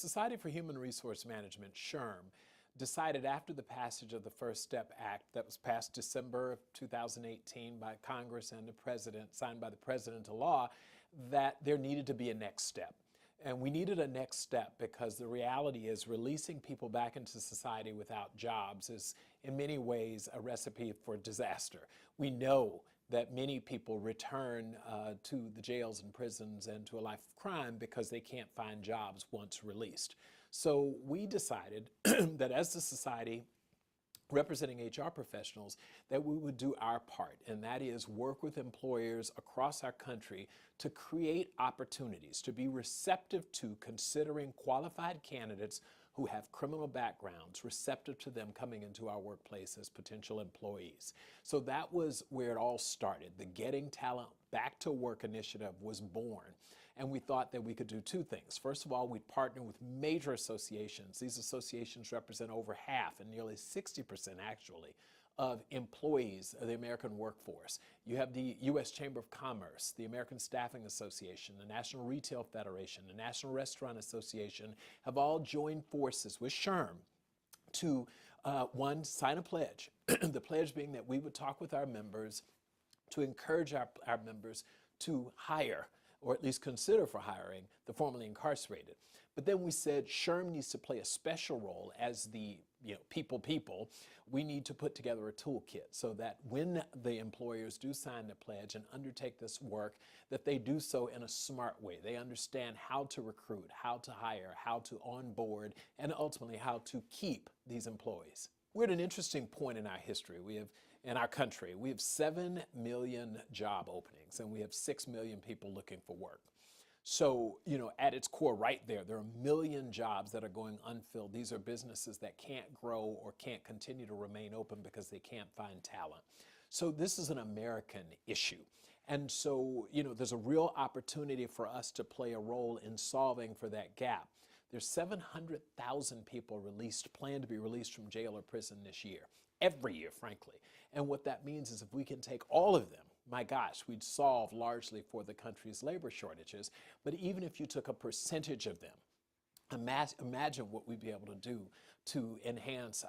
Society for Human Resource Management, SHRM, decided after the passage of the First Step Act that was passed December of 2018 by Congress and the President, signed by the President into law, that there needed to be a next step. And we needed a next step because the reality is releasing people back into society without jobs is in many ways a recipe for disaster. We know that many people return to the jails and prisons and to a life of crime because they can't find jobs once released. So we decided that as the society representing HR professionals, that we would do our part, and that is work with employers across our country to create opportunities, to be receptive to considering qualified candidates who have criminal backgrounds, receptive to them coming into our workplace as potential employees. So that was where it all started. The Getting Talent Back to Work initiative was born. And we thought that we could do two things. First of all, we'd partner with major associations. These associations represent over half, and nearly 60% actually, of employees of the American workforce. You have the U.S. Chamber of Commerce, the American Staffing Association, the National Retail Federation, the National Restaurant Association have all joined forces with SHRM to, one, sign a pledge. The pledge being that we would talk with our members to encourage our members to hire, or at least consider for hiring, the formerly incarcerated. But then we said SHRM needs to play a special role as the people. We need to put together a toolkit so that when the employers do sign the pledge and undertake this work, that they do so in a smart way. They understand how to recruit, how to hire, how to onboard, and ultimately how to keep these employees. We're at an interesting point in our history. In our country, we have 7 million job openings and we have 6 million people looking for work. So, at its core right there are a million jobs that are going unfilled. These are businesses that can't grow or can't continue to remain open because they can't find talent. So this is an American issue. And so, there's a real opportunity for us to play a role in solving for that gap. There's 700,000 people planned to be released from jail or prison this year. Every year, frankly. And what that means is if we can take all of them, my gosh, we'd solve largely for the country's labor shortages. But even if you took a percentage of them, imagine what we'd be able to do to enhance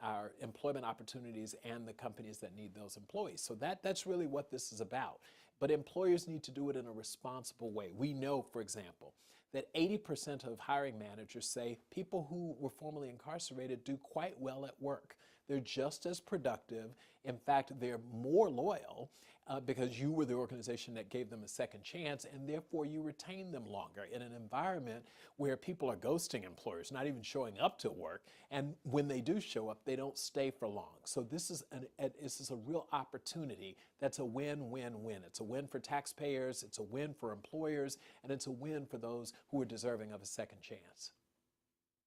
our employment opportunities and the companies that need those employees. So that's really what this is about. But employers need to do it in a responsible way. We know, for example, that 80% of hiring managers say people who were formerly incarcerated do quite well at work. They're just as productive. In fact, they're more loyal because you were the organization that gave them a second chance, and therefore you retain them longer in an environment where people are ghosting employers, not even showing up to work, and when they do show up, they don't stay for long. So this is a real opportunity that's a win-win-win. It's a win for taxpayers, it's a win for employers, and it's a win for those who are deserving of a second chance.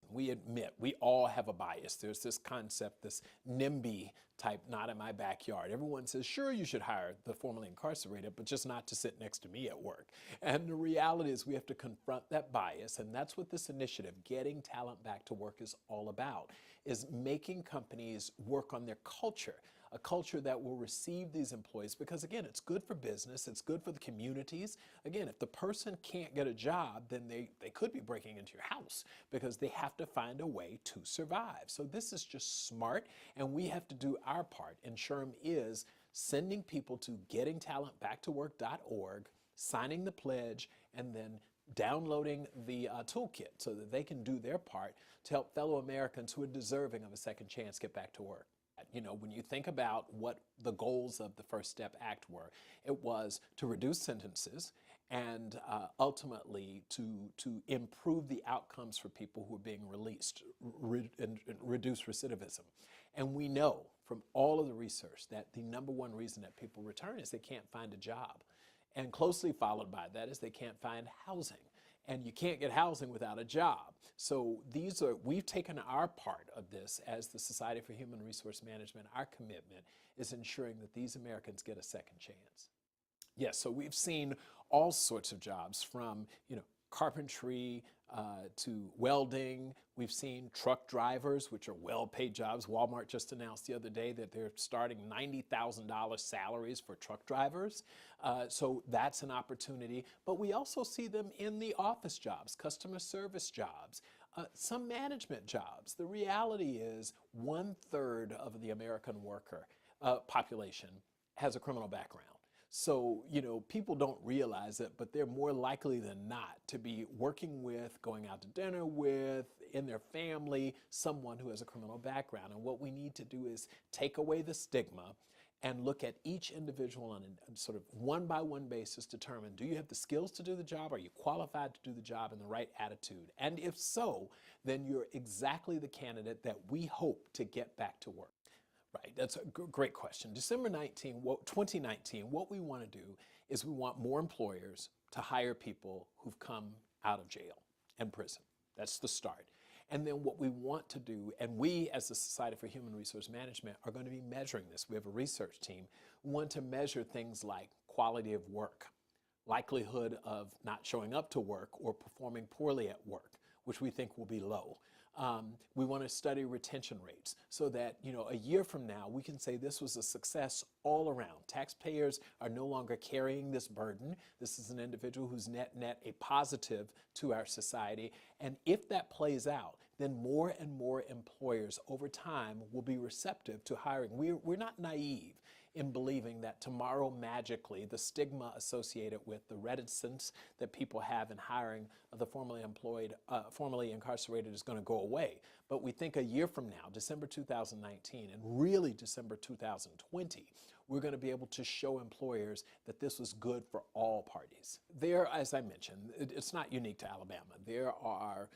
We admit we all have a bias. There's this concept, this NIMBY type, not in my backyard. Everyone says, sure, you should hire the formerly incarcerated, but just not to sit next to me at work. And the reality is we have to confront that bias, and that's what this initiative, Getting Talent Back to Work, is all about, is making companies work on their culture, a culture that will receive these employees because, again, it's good for business, it's good for the communities. Again, if the person can't get a job, then they could be breaking into your house because they have to find a way to survive. So this is just smart, and we have to do our part. And SHRM is sending people to gettingtalentbacktowork.org, signing the pledge, and then downloading the toolkit so that they can do their part to help fellow Americans who are deserving of a second chance get back to work. When you think about what the goals of the First Step Act were, it was to reduce sentences and ultimately to improve the outcomes for people who are being released, and reduce recidivism. And we know from all of the research that the number one reason that people return is they can't find a job. And closely followed by that is they can't find housing. And you can't get housing without a job. So we've taken our part of this as the Society for Human Resource Management. Our commitment is ensuring that these Americans get a second chance. Yes, so we've seen all sorts of jobs from, carpentry to welding. We've seen truck drivers, which are well-paid jobs. Walmart just announced the other day that they're starting $90,000 salaries for truck drivers. So that's an opportunity. But we also see them in the office jobs, customer service jobs, some management jobs. The reality is 1/3 of the American worker population has a criminal background. So, people don't realize it, but they're more likely than not to be working with, going out to dinner with, in their family, someone who has a criminal background. And what we need to do is take away the stigma and look at each individual on a sort of one-by-one basis, determine, do you have the skills to do the job? Are you qualified to do the job, and the right attitude? And if so, then you're exactly the candidate that we hope to get back to work. Right, that's a great question. December 2019, what we want to do is we want more employers to hire people who've come out of jail and prison. That's the start. And then what we want to do, and we as the Society for Human Resource Management are going to be measuring this. We have a research team. We want to measure things like quality of work, likelihood of not showing up to work or performing poorly at work, which we think will be low. We want to study retention rates so that, a year from now, we can say this was a success all around. Taxpayers are no longer carrying this burden. This is an individual who's net a positive to our society. And if that plays out, then more and more employers over time will be receptive to hiring. We're not naive in believing that tomorrow magically the stigma associated with the reticence that people have in hiring the formerly employed, formerly incarcerated is going to go away. But we think a year from now, December 2019, and really December 2020, we're going to be able to show employers that this was good for all parties. There, as I mentioned, it's not unique to Alabama. There are,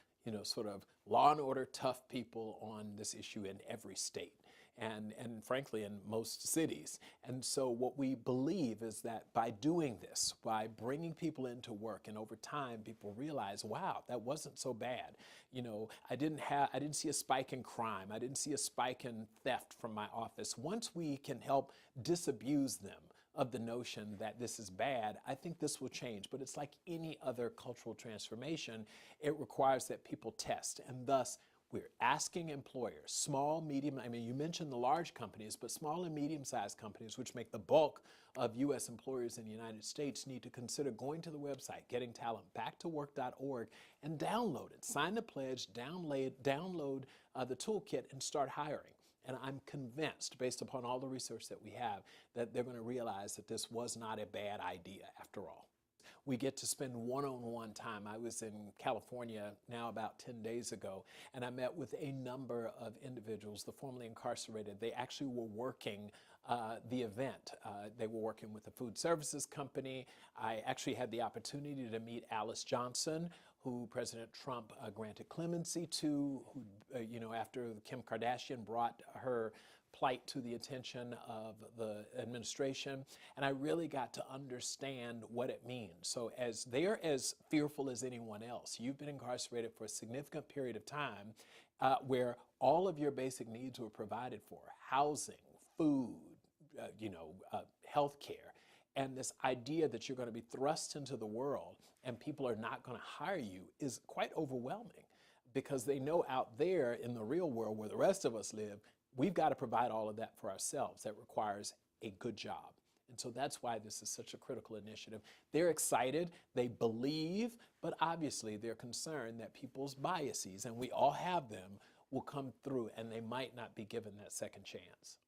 sort of law and order tough people on this issue in every state. And frankly, in most cities. And so what we believe is that by doing this, by bringing people into work, and over time, people realize, wow, that wasn't so bad. I didn't see a spike in crime. I didn't see a spike in theft from my office. Once we can help disabuse them of the notion that this is bad, I think this will change. But it's like any other cultural transformation. It requires that people test, and thus we're asking employers, small, medium, you mentioned the large companies, but small and medium-sized companies, which make the bulk of U.S. employers in the United States, need to consider going to the website, gettingtalentbacktowork.org, and download it. Sign the pledge, download the toolkit, and start hiring. And I'm convinced, based upon all the research that we have, that they're going to realize that this was not a bad idea after all. We get to spend one-on-one time. I was in California now about 10 days ago, and I met with a number of individuals, the formerly incarcerated. They actually were working the event. They were working with a food services company. I actually had the opportunity to meet Alice Johnson, who President Trump granted clemency to, who, after Kim Kardashian brought her plight to the attention of the administration, and I really got to understand what it means. So as they're as fearful as anyone else, you've been incarcerated for a significant period of time where all of your basic needs were provided for: housing, food, health care. And this idea that you're going to be thrust into the world and people are not going to hire you is quite overwhelming, because they know out there in the real world where the rest of us live, we've got to provide all of that for ourselves. That requires a good job. And so that's why this is such a critical initiative. They're excited, they believe, but obviously they're concerned that people's biases, and we all have them, will come through and they might not be given that second chance.